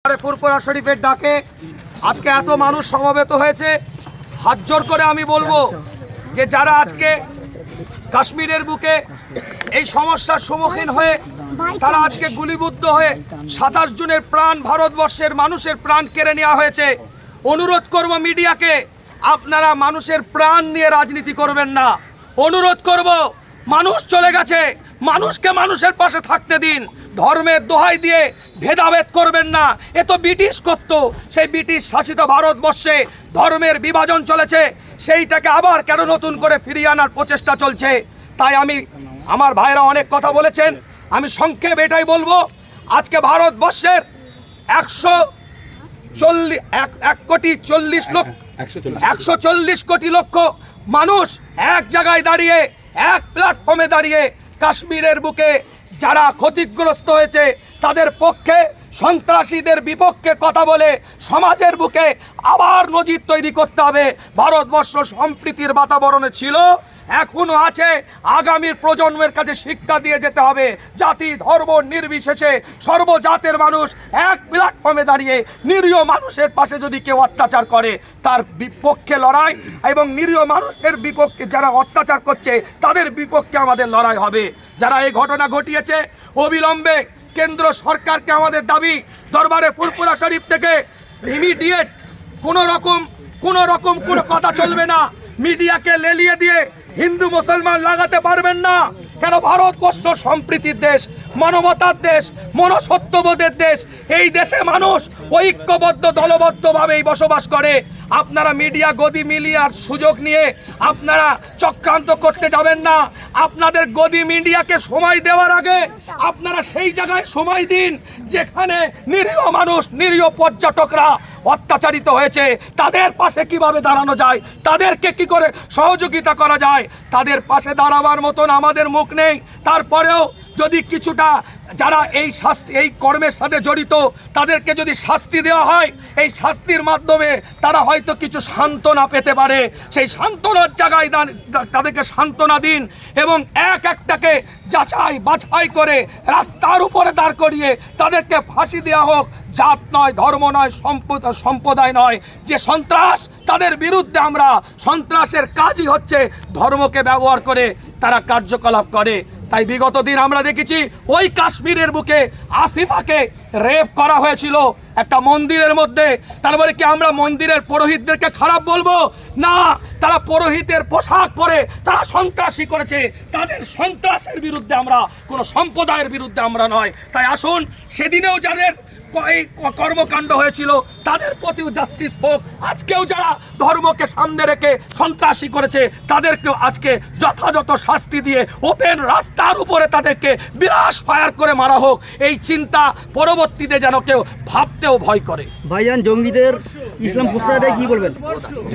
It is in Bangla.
ফুরফুরা শরীফের ডাকে আজকে এত মানুষ সমবেত হয়েছে। হাত জোর করে আমি বলবো যে যারা আজকে কাশ্মীরের বুকে এই সমস্যার সম্মুখীন হয়ে তারা আজকে গুলিবিদ্ধ হয়ে 27 জনের প্রাণ, ভারতবর্ষের মানুষের প্রাণ কেড়ে নেওয়া হয়েছে। অনুরোধ করব মিডিয়াকে, আপনারা মানুষের প্রাণ নিয়ে রাজনীতি করবেন না। অনুরোধ করব, মানুষ চলে গেছে, মানুষকে মানুষের পাশে থাকতে দিন। ধর্মের দোহাই দিয়ে ভেদাভেদ করবেন না। এ তো ব্রিটিশ করত, সেই ব্রিটিশ শাসিত ভারতবর্ষে ধর্মের বিভাজন চলেছে, সেইটাকে আবার কেন নতুন করে ফিরিয়ে আনার প্রচেষ্টা চলছে। তাই আমার ভাইরা অনেক কথা বলেছেন, আমি সংক্ষেপ এটাই বলবো, আজকে ভারতবর্ষের 140 কোটি লক্ষ মানুষ এক জায়গায় দাঁড়িয়ে, এক প্ল্যাটফর্মে দাঁড়িয়ে কাশ্মীরের বুকে যারা ক্ষতিগ্রস্ত হয়েছে তাদের পক্ষে, সন্ত্রাসীদের বিপক্ষে কথা বলে সমাজের বুকে আবার নজির তৈরি করতে হবে। ভারতবর্ষ সম্প্রীতির বাতাবরণে ছিল, এখনো আছে, আগামীর প্রজন্মের কাছে শিক্ষা দিয়ে যেতে হবে। জাতি ধর্ম নির্বিশেষে সর্বজাতের মানুষ এক প্ল্যাটফর্মে দাঁড়িয়ে নিরীহ মানুষের পাশে যদি কেউ অত্যাচার করে তার বিপক্ষে লড়াই, এবং নিরীহ মানুষের বিপক্ষে যারা অত্যাচার করছে তাদের বিপক্ষে আমাদের লড়াই হবে। যারা এই ঘটনা ঘটিয়েছে, অবিলম্বে কেন্দ্র সরকারকে আমাদের দাবি, দরবারে ফুরফুরা শরীফ থেকে ইমিডিয়েট কোনো কথা চলবে না। মিডিয়াকে লেলিয়ে দিয়ে হিন্দু মুসলমান লাগাতে পারবেন না। কেন? ভারতবর্ষ সম্প্রীতির দেশ, মানবতার দেশ, মনুষ্যত্ববোধের দেশ। এই দেশে মানুষ ঐক্যবদ্ধ দলবদ্ধভাবেই বসবাস করে। আপনারা মিডিয়া গদি মিলিয়ার সুযোগ নিয়ে আপনারা চক্রান্ত করতে যাবেন না। আপনাদের গদি মিডিয়াকে সময় দেওয়ার আগে আপনারা সেই জায়গায় সময় দিন যেখানে নিরীহ মানুষ, নিরীহ পর্যটকরা অত্যাচারিত হয়েছে, তাদের পাশে কিভাবে দাঁড়ানো যায়, তাদেরকে কি করে সহযোগিতা করা যায়, তাদের পাশে দাঁড়াবার মতন আমাদের মুখ নেই। তারপরেও যদি কিছুটা যারা এই কর্মের সাথে জড়িত তাদেরকে যদি শাস্তি দেওয়া হয়, এই শাস্তির মাধ্যমে তারা হয়তো কিছু সান্ত্বনা পেতে পারে। সেই সান্ত্বনার জায়গায় তাদেরকে সান্ত্বনা দিন, এবং একটাকে যাচাই বাছাই করে রাস্তার উপরে দাঁড় করিয়ে তাদেরকে ফাঁসি দেওয়া হোক। জাত নয়, ধর্ম নয়, সম্প্রদায় নয়, যে সন্ত্রাস তাদের বিরুদ্ধে আমরা, সন্ত্রাসের কাজই হচ্ছে ধর্মকে ব্যবহার করে তারা কার্যকলাপ করে। তাই বিগত দিন আমরা দেখেছি ওই কাশ্মীরের বুকে আসিফাকে রেপ করা হয়েছিল একটা মন্দিরের মধ্যে। তারপরে কি আমরা মন্দিরের পুরোহিতদেরকে খারাপ বলবো? না, তারা পুরোহিতের পোশাক পরে তারা সন্ত্রাসী করেছে, তাদের সন্ত্রাসের বিরুদ্ধে আমরা, কোনো সম্প্রদায়ের বিরুদ্ধে আমরা নয়। তাই আসুন, সেদিনেও যাদের এই কর্মকাণ্ড হয়েছিল তাদের প্রতিও জাস্টিস হোক। আজকেও যারা ধর্মকে সামনে রেখে সন্ত্রাসী করেছে তাদেরকেও আজকে যথাযথ শাস্তি দিয়ে ওপেন রাস্তার উপরে তাদেরকে বিরাস ফায়ার করে মারা হোক। এই চিন্তা পরবর্তীতে যেন কেউ ভাবতেও ভয় করে। ভাইজান, জঙ্গিদের ইসলাম প্রশ্রয় দেয়, কি বলবেন?